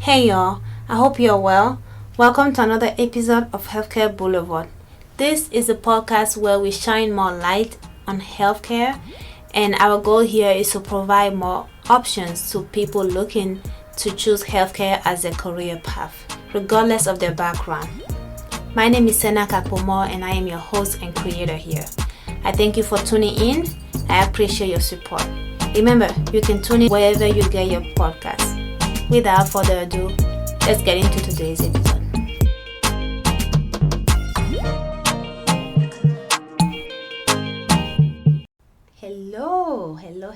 Hey y'all, I hope you're well. Welcome to another episode of Healthcare Boulevard. This is a podcast where we shine more light on healthcare, and our goal here is to provide more options to people looking to choose healthcare as a career path, regardless of their background. My name is Sena Kakpomo, and I am your host and creator here. I thank you for tuning in. I appreciate your support. Remember, you can tune in wherever you get your podcast. Without further ado, let's get into today's episode.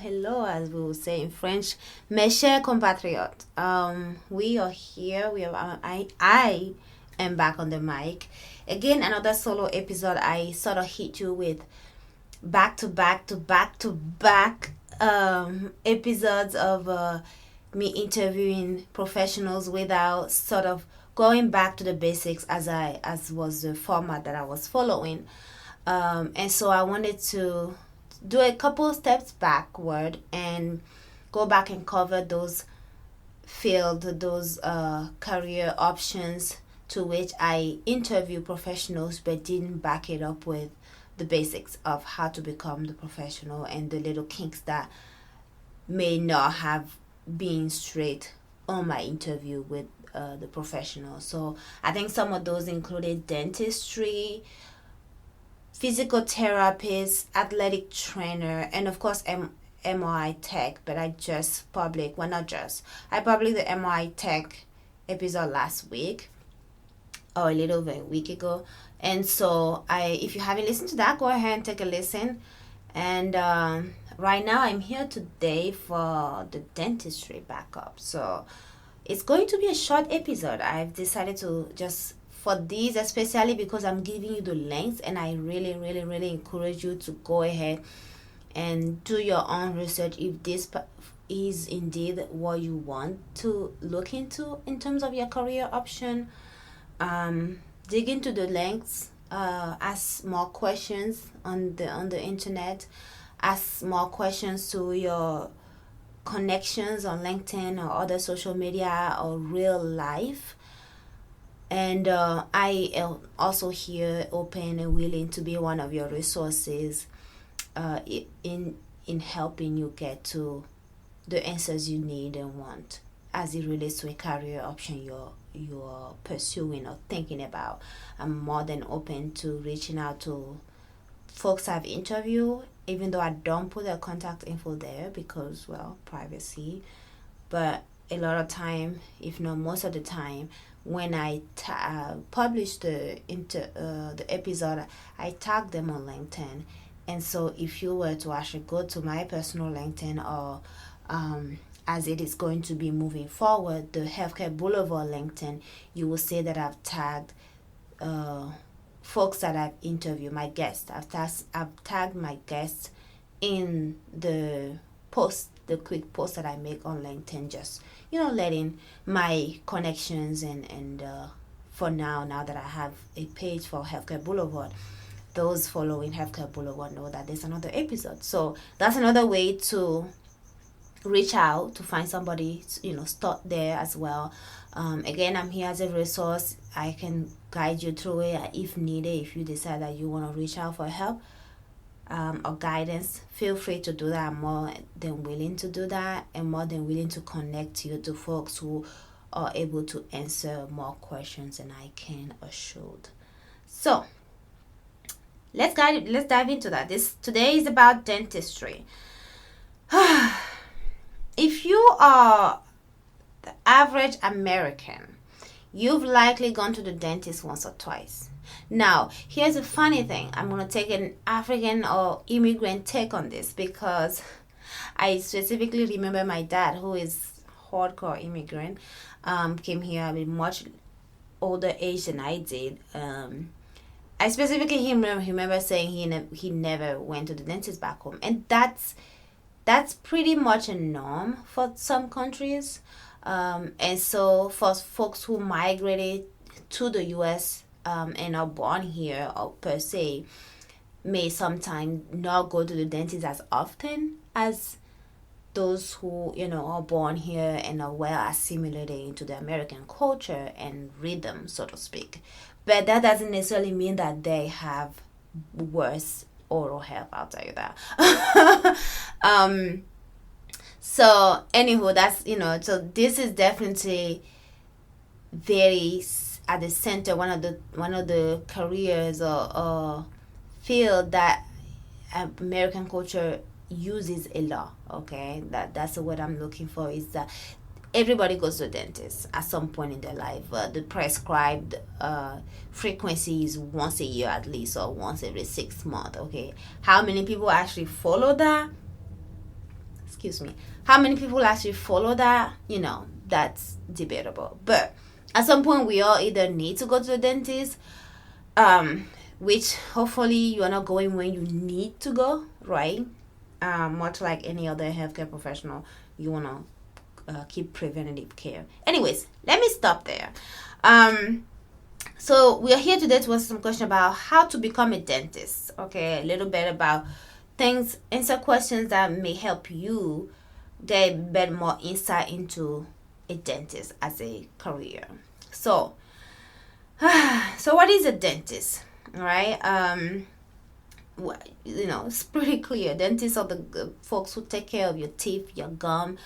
Hello, as we will say in French, mes chers compatriotes. We are here. I am back on the mic again. Another solo episode. I sort of hit you with back to back episodes of me interviewing professionals without sort of going back to the basics as was the format that I was following. And so I wanted to do a couple steps backward and go back and cover those career options to which I interview professionals but didn't back it up with the basics of how to become the professional and the little kinks that may not have been straight on my interview with the professional. So I think some of those included dentistry, physical therapist, athletic trainer, and of course MRI tech. But I published the MRI tech episode last week or a little over a week ago. And so if you haven't listened to that, go ahead and take a listen. And right now I'm here today for the dentistry backup. So it's going to be a short episode. I've decided to just, for these especially because I'm giving you the links, and I really encourage you to go ahead and do your own research if this is indeed what you want to look into in terms of your career option. Dig into the links. Ask more questions on the internet. Ask more questions to your connections on LinkedIn or other social media or real life. And I am also here open and willing to be one of your resources in helping you get to the answers you need and want as it relates to a career option you're pursuing or thinking about. I'm more than open to reaching out to folks I've interviewed, even though I don't put their contact info there because, well, privacy. But a lot of time, if not most of the time, when I publish the episode, I tag them on LinkedIn. And so if you were to actually go to my personal LinkedIn or as it is going to be moving forward, the Healthcare Boulevard LinkedIn, you will see that I've tagged folks that I've interviewed, my guests. I've tagged my guests in the quick post that I make on LinkedIn, just, letting my connections and for now that I have a page for Healthcare Boulevard, those following Healthcare Boulevard know that there's another episode. So that's another way to reach out to find somebody, start there as well. Again, I'm here as a resource. I can guide you through it if needed. If you decide that you want to reach out for help or guidance, feel free to do that. I'm more than willing to do that and more than willing to connect you to folks who are able to answer more questions than I can or should. So let's dive into that. Today is about dentistry. If you are the average American, you've likely gone to the dentist once or twice. Now, here's a funny thing. I'm going to take an African or immigrant take on this because I specifically remember my dad, who is hardcore immigrant, came here at a much older age than I did. I specifically remember saying he never went to the dentist back home. And that's pretty much a norm for some countries. And so for folks who migrated to the U.S. And are born here or per se, may sometimes not go to the dentist as often as those who, are born here and are well assimilated into the American culture and rhythm, so to speak. But that doesn't necessarily mean that they have worse oral health, I'll tell you that. So anywho, that's, so this is definitely very at the center, one of the careers or field that American culture uses a lot. Okay, that's the word I'm looking for, is that everybody goes to a dentist at some point in their life. The prescribed frequency is once a year at least, or once every 6 months. Okay, how many people actually follow that? Excuse me. How many people actually follow that? That's debatable. But at some point, we all either need to go to the dentist, which hopefully you are not going when you need to go, right? Much like any other healthcare professional, you want to keep preventative care. Anyways, let me stop there. So we are here today to answer some question about how to become a dentist. Okay, a little bit about things, answer questions that may help you get a bit more insight into a dentist as a career. So what is a dentist? All right. It's pretty clear. Dentists are the folks who take care of your teeth, your gum.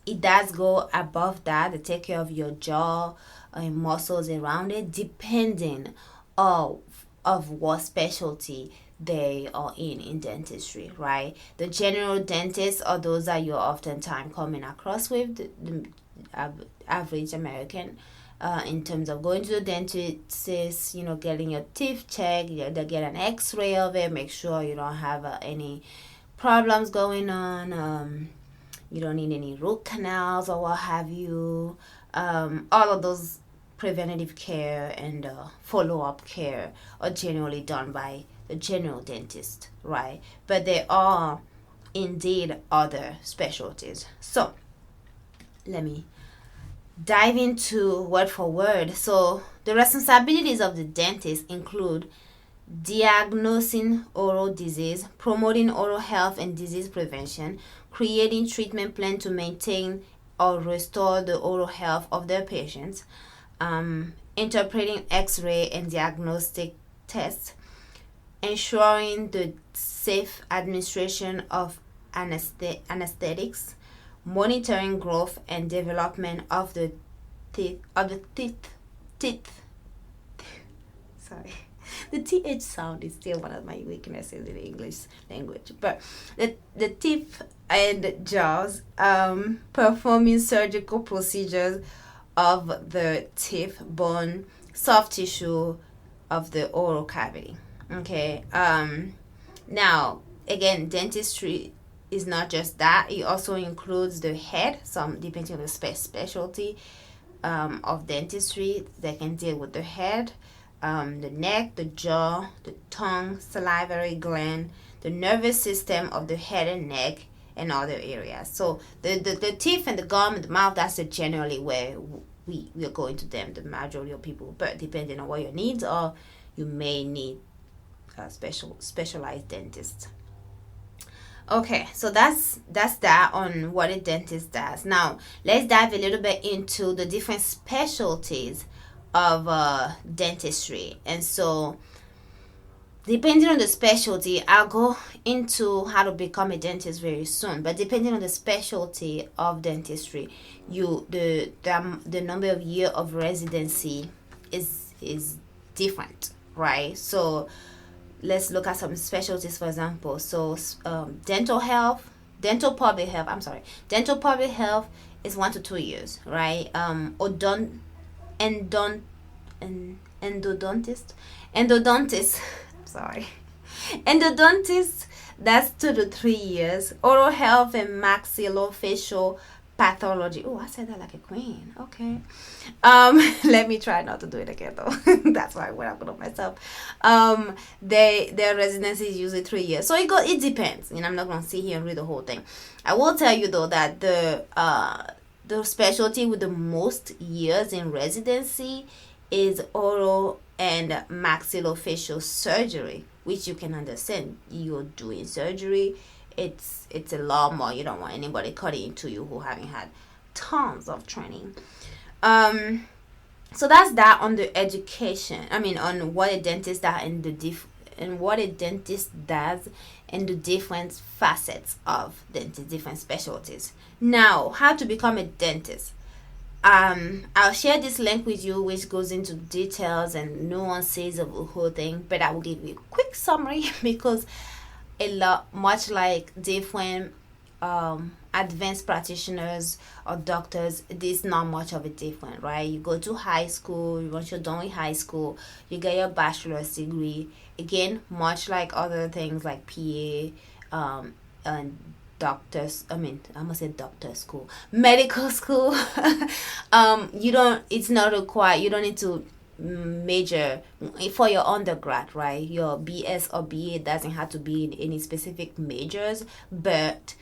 It does go above that. They take care of your jaw and muscles around it, depending of what specialty they are in dentistry, right? The general dentists are those that you're oftentimes coming across with, the average American, in terms of going to the dentist, getting your teeth checked. They get an x-ray of it, make sure you don't have any problems going on. You don't need any root canals or what have you. All of those preventative care and follow-up care are generally done by the general dentist, right? But there are indeed other specialties. So let me dive into word for word. So the responsibilities of the dentist include diagnosing oral disease, promoting oral health and disease prevention, creating treatment plan to maintain or restore the oral health of their patients, interpreting x-ray and diagnostic tests, ensuring the safe administration of anesthetics, monitoring growth and development of the teeth. Sorry, the th sound is still one of my weaknesses in the English language. But the teeth and jaws, performing surgical procedures of the teeth, bone, soft tissue of the oral cavity. Okay. Now again, dentistry is not just that. It also includes the head. Some depending on the specialty of dentistry, they can deal with the head, the neck, the jaw, the tongue, salivary gland, the nervous system of the head and neck, and other areas. So the teeth and the gum and the mouth, that's generally where we are going to them, the majority of people. But depending on what your needs are, you may need a specialized dentist. Okay, so that's that on what a dentist does. Now let's dive a little bit into the different specialties of dentistry. And so depending on the specialty, I'll go into how to become a dentist very soon. But depending on the specialty of dentistry, the number of year of residency is different, right? So let's look at some specialties, for example. So dental public health is 1 to 2 years, right? Endodontist sorry, endodontist, that's 2 to 3 years. Oral health and maxillofacial pathology. Oh, I said that like a queen. Okay. Let me try not to do it again though. That's why when I put up myself. Their residency is usually 3 years. So it depends. And I'm not gonna sit here and read the whole thing. I will tell you though that the specialty with the most years in residency is oral and maxillofacial surgery, which you can understand. You're doing surgery it's a lot more. You don't want anybody cutting into you who haven't had tons of training. So that's that on the education. I mean, on what a dentist does and what a dentist does and the different facets of dentist, different specialties. Now, how to become a dentist. I'll share this link with you, which goes into details and nuances of the whole thing, but I will give you a quick summary because much like different advanced practitioners or doctors, there's not much of a difference, right? You go to high school, once you're done with high school, you get your bachelor's degree. Again, much like other things like PA, and doctors, I mean, I must say doctor school, medical school. It's not required, you don't need to major for your undergrad, right? Your BS or BA doesn't have to be in any specific majors, but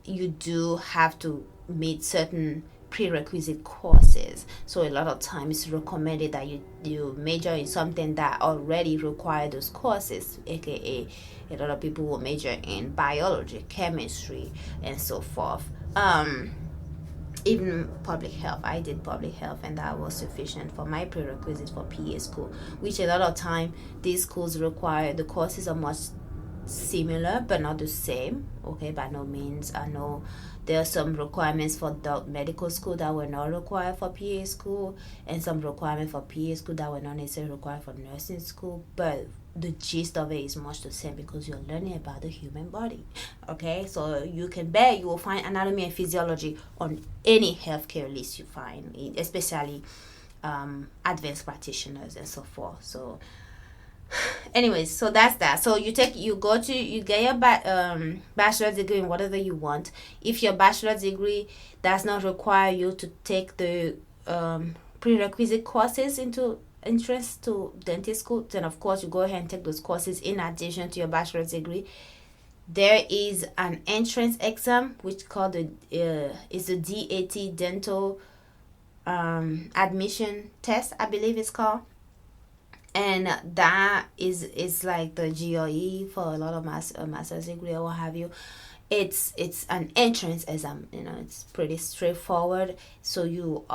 you do have to meet certain prerequisite courses. So a lot of times it's recommended that you major in something that already require those courses, aka a lot of people will major in biology, chemistry, and so forth. Even public health. I did public health, and that was sufficient for my prerequisites for PA school, which a lot of time these schools require, the courses are much similar but not the same. Okay, by no means. I know there are some requirements for medical school that were not required for PA school, and some requirements for PA school that were not necessarily required for nursing school, but the gist of it is much the same because you're learning about the human body. Okay, so you can bet you will find anatomy and physiology on any healthcare list you find, especially advanced practitioners and so forth. So anyways, so that's that. So you get your bachelor's degree in whatever you want. If your bachelor's degree does not require you to take the prerequisite courses into entrance to dentist school, then of course you go ahead and take those courses in addition to your bachelor's degree. There is an entrance exam which called is the DAT dental admission test, I believe it's called. And that is like the GRE for a lot of master's degree or what have you. It's an entrance exam. It's pretty straightforward. So you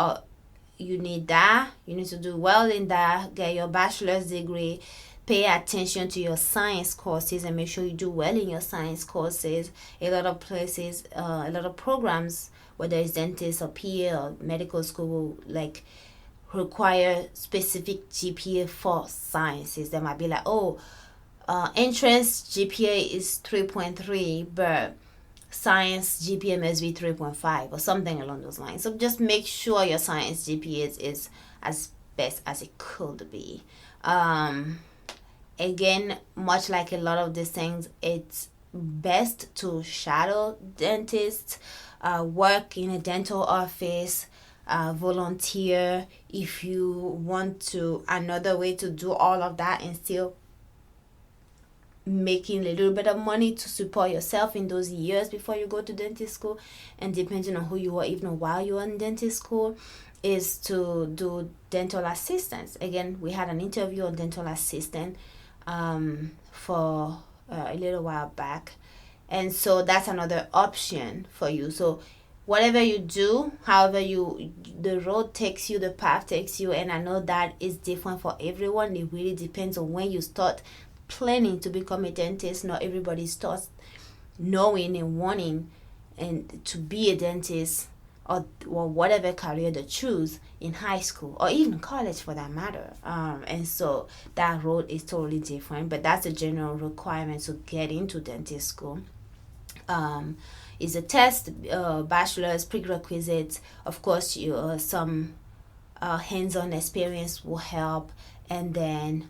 need that. You need to do well in that. Get your bachelor's degree. Pay attention to your science courses and make sure you do well in your science courses. A lot of places, a lot of programs, whether it's dentist or PA or medical school, like require specific GPA for sciences. They might be like, entrance GPA is 3.3, but science GPA must be 3.5 or something along those lines. So just make sure your science GPA is as best as it could be. Again, much like a lot of these things, it's best to shadow dentists, work in a dental office, volunteer if you want to. Another way to do all of that and still making a little bit of money to support yourself in those years before you go to dentist school, and depending on who you are, even while you're in dentist school, is to do dental assistance. Again, we had an interview on dental assistant for a little while back, and so that's another option for you. So whatever you do, however the road takes you, the path takes you, and I know that is different for everyone. It really depends on when you start planning to become a dentist. Not everybody starts knowing and wanting and to be a dentist or whatever career they choose in high school or even college for that matter. And so that road is totally different, but that's a general requirement to get into dentist school. Is a test, bachelor's prerequisites. Of course, some hands-on experience will help, and then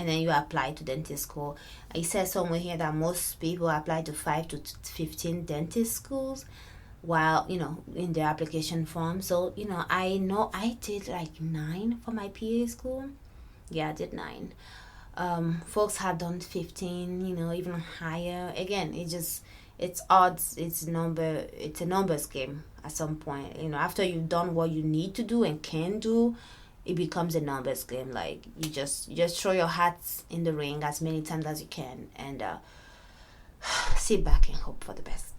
you apply to dentist school. I said somewhere here that most people apply to 5 to 15 dentist schools while in their application form. So I know I did like 9 for my PA school. Yeah, I did 9. Folks have done 15, even higher. Again, it's odds, it's a numbers game at some point. After you've done what you need to do and can do, it becomes a numbers game. Like you just throw your hats in the ring as many times as you can, and sit back and hope for the best.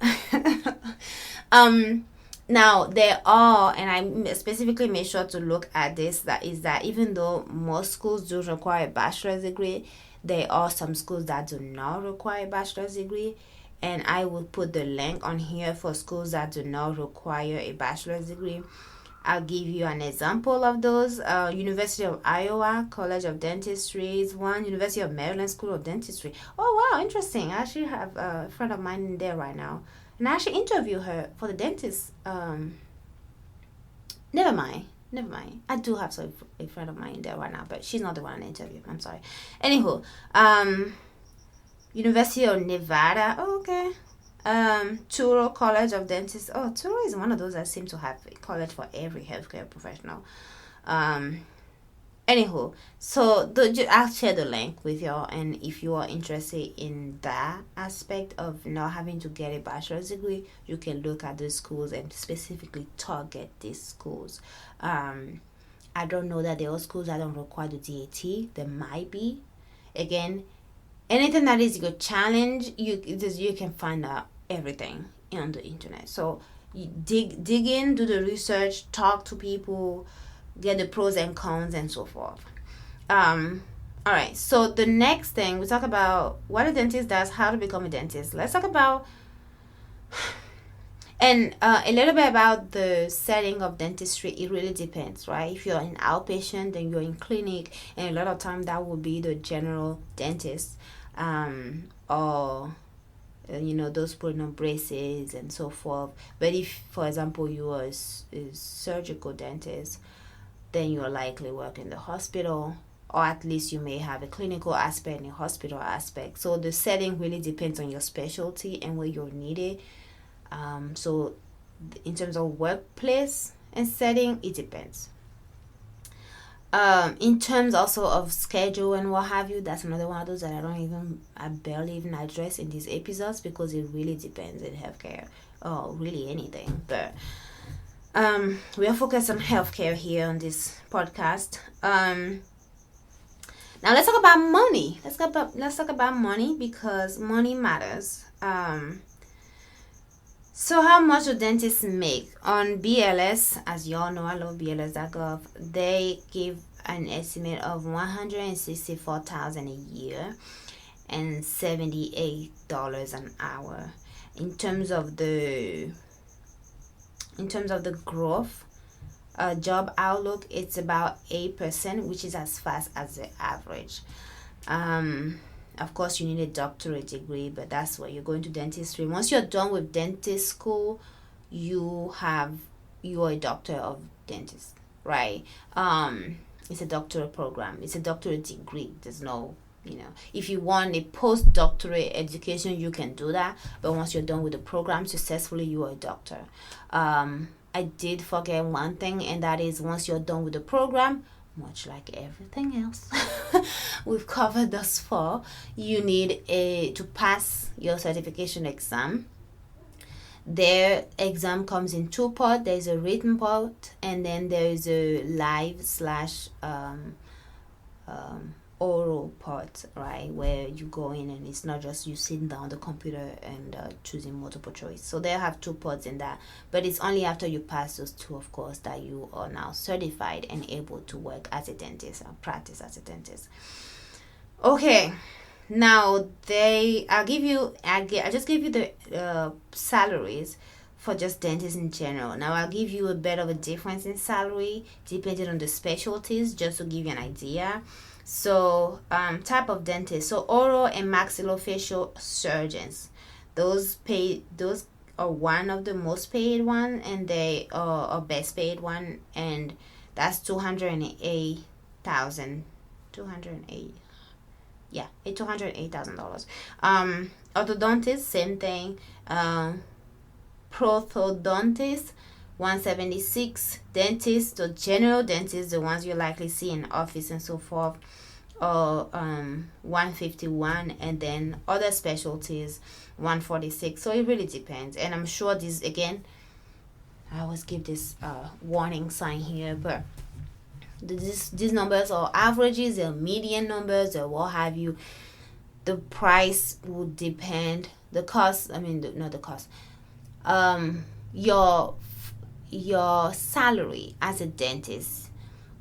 Now there are, and I specifically made sure to look at this, that even though most schools do require a bachelor's degree, there are some schools that do not require a bachelor's degree, and I will put the link on here for schools that do not require a bachelor's degree. I'll give you an example of those. University of Iowa College of Dentistry is one. University of Maryland School of Dentistry. Oh wow, interesting. I actually have a friend of mine in there right now, and I actually interview her for the dentist. Never mind. I do have a friend of mine in there right now, but she's not the one I interviewed. I'm sorry. Anywho, University of Nevada. Oh, okay. Touro College of Dentists. Oh, Touro is one of those that seem to have a college for every healthcare professional. Anywho, so I'll share the link with y'all, and if you are interested in that aspect of not having to get a bachelor's degree, you can look at those schools and specifically target these schools. I don't know that there are schools that don't require the DAT. There might be. Again, anything that is your challenge, you can find out everything on the internet. So you dig in, do the research, talk to people, get the pros and cons and so forth. All right, so the next thing we talk about what a dentist does, how to become a dentist. Let's talk about and a little bit about the setting of dentistry. It really depends, right? If you're an outpatient, then you're in clinic, and a lot of time that will be the general dentist, or those putting on braces and so forth. But if, for example, you are a surgical dentist, then you're likely working in the hospital, or at least you may have a clinical aspect and a hospital aspect. So the setting really depends on your specialty and where you're needed. So in terms of workplace and setting, it depends. In terms also of schedule and what have you, that's another one of those that I barely even address in these episodes, because it really depends in healthcare, or really anything. But we are focused on healthcare here on this podcast. Now let's talk about money. Let's talk about money, because money matters. So how much do dentists make? On BLS, as y'all know, I love Bls.gov, they give an estimate of $164,000 a year and $78 an hour. In terms of the growth, job outlook, it's about 8%, which is as fast as the average. Of course, you need a doctorate degree, but that's where you're going to dentistry. Once you're done with dentist school, you are a doctor of dentist, right? It's a doctorate program. It's a doctorate degree. There's no, if you want a postdoctorate education, you can do that. But once you're done with the program successfully, you are a doctor. I did forget one thing, and that is once you're done with the program, much like everything else we've covered thus far, you need to pass your certification exam. Their exam comes in two parts. There's a written part, and then there's a live / oral part, right, where you go in and it's not just you sitting down on the computer and choosing multiple choice. So they have two parts in that, but it's only after you pass those two, of course, that you are now certified and able to work as a dentist or practice as a dentist. Okay, now I just give you the salaries for just dentists in general. Now I'll give you a bit of a difference in salary depending on the specialties, just to give you an idea. So, type of dentist. So, oral and maxillofacial surgeons. Those are one of the most paid one, and they are best paid one, and that's $208,000. $208,000. Orthodontist, same thing. Prothodontist, 176. Dentists, the general dentists, the ones you likely see in office and so forth, or 151, and then other specialties 146. So it really depends, and I'm sure this, again, I always give this warning sign here, but these numbers are averages, they're median numbers, or what have you. the price would depend. The cost, not the cost. Your salary as a dentist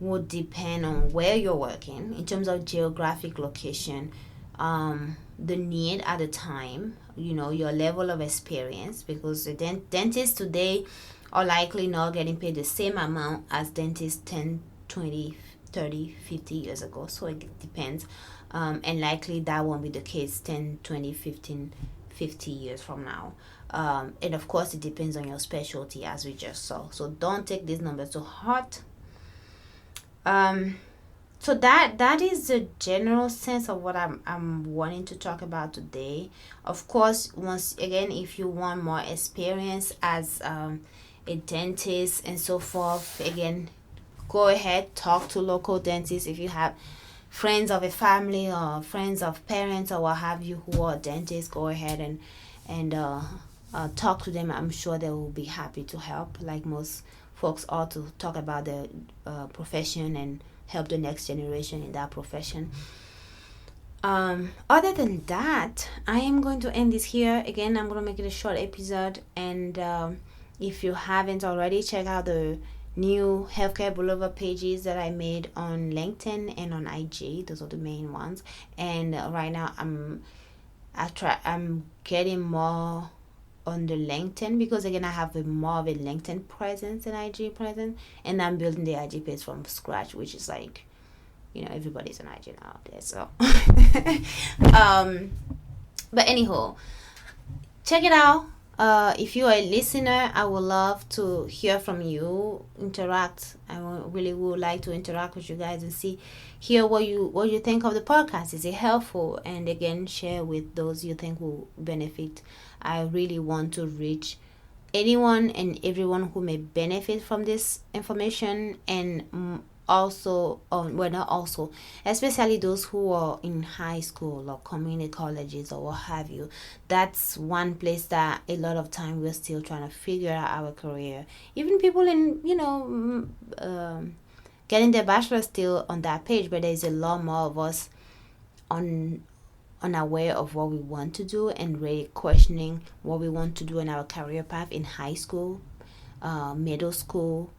would depend on where you're working in terms of geographic location, the need at the time, your level of experience, because the dentists today are likely not getting paid the same amount as dentists 10, 20, 30, 50 years ago. So it depends. And likely that won't be the case 10, 20, 15, 50 years from now. And of course, it depends on your specialty, as we just saw. So don't take these numbers to heart. So that is the general sense of what I'm wanting to talk about today. Of course, once again, if you want more experience as a dentist and so forth, again, go ahead, talk to local dentists. If you have friends of a family or friends of parents or what have you who are dentists, go ahead and talk to them. I'm sure they will be happy to help, like most folks are, to talk about their profession and help the next generation in that profession. Other than that, I am going to end this here. Again, I'm going to make it a short episode, and if you haven't already, check out the new healthcare blogger pages that I made on LinkedIn and on IG. Those are the main ones. And right now I'm getting more on the LinkedIn, because again, I have more of a LinkedIn presence than IG presence, and I'm building the IG page from scratch, which is like, everybody's on IG now out there. So but anyhow, check it out. If you are a listener, I would love to hear from you, interact. I really would like to interact with you guys and hear what you think of the podcast. Is it helpful? And again, share with those you think will benefit. I really want to reach anyone and everyone who may benefit from this information, and especially those who are in high school or community colleges or what have you. That's one place that a lot of time we're still trying to figure out our career. Even people in getting their bachelor still on that page, but there's a lot more of us unaware of what we want to do and really questioning what we want to do in our career path in high school, middle school,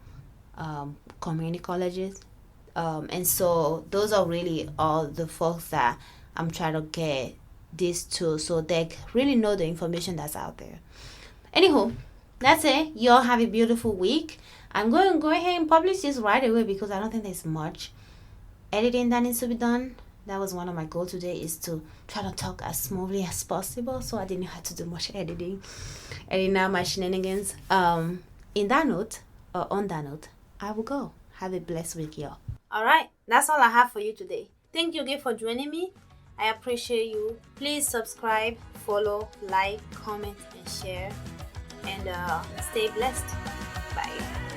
community colleges, and so those are really all the folks that I'm trying to get this to, so they really know the information that's out there. Anywho, that's it. Y'all have a beautiful week. I'm going to go ahead and publish this right away, because I don't think there's much editing that needs to be done. That was one of my goals today, is to try to talk as smoothly as possible, so I didn't have to do much editing out my shenanigans. On that note, I will go. Have a blessed week, y'all. All right, that's all I have for you today. Thank you again for joining me. I appreciate you. Please subscribe, follow, like, comment, and share. And stay blessed. Bye.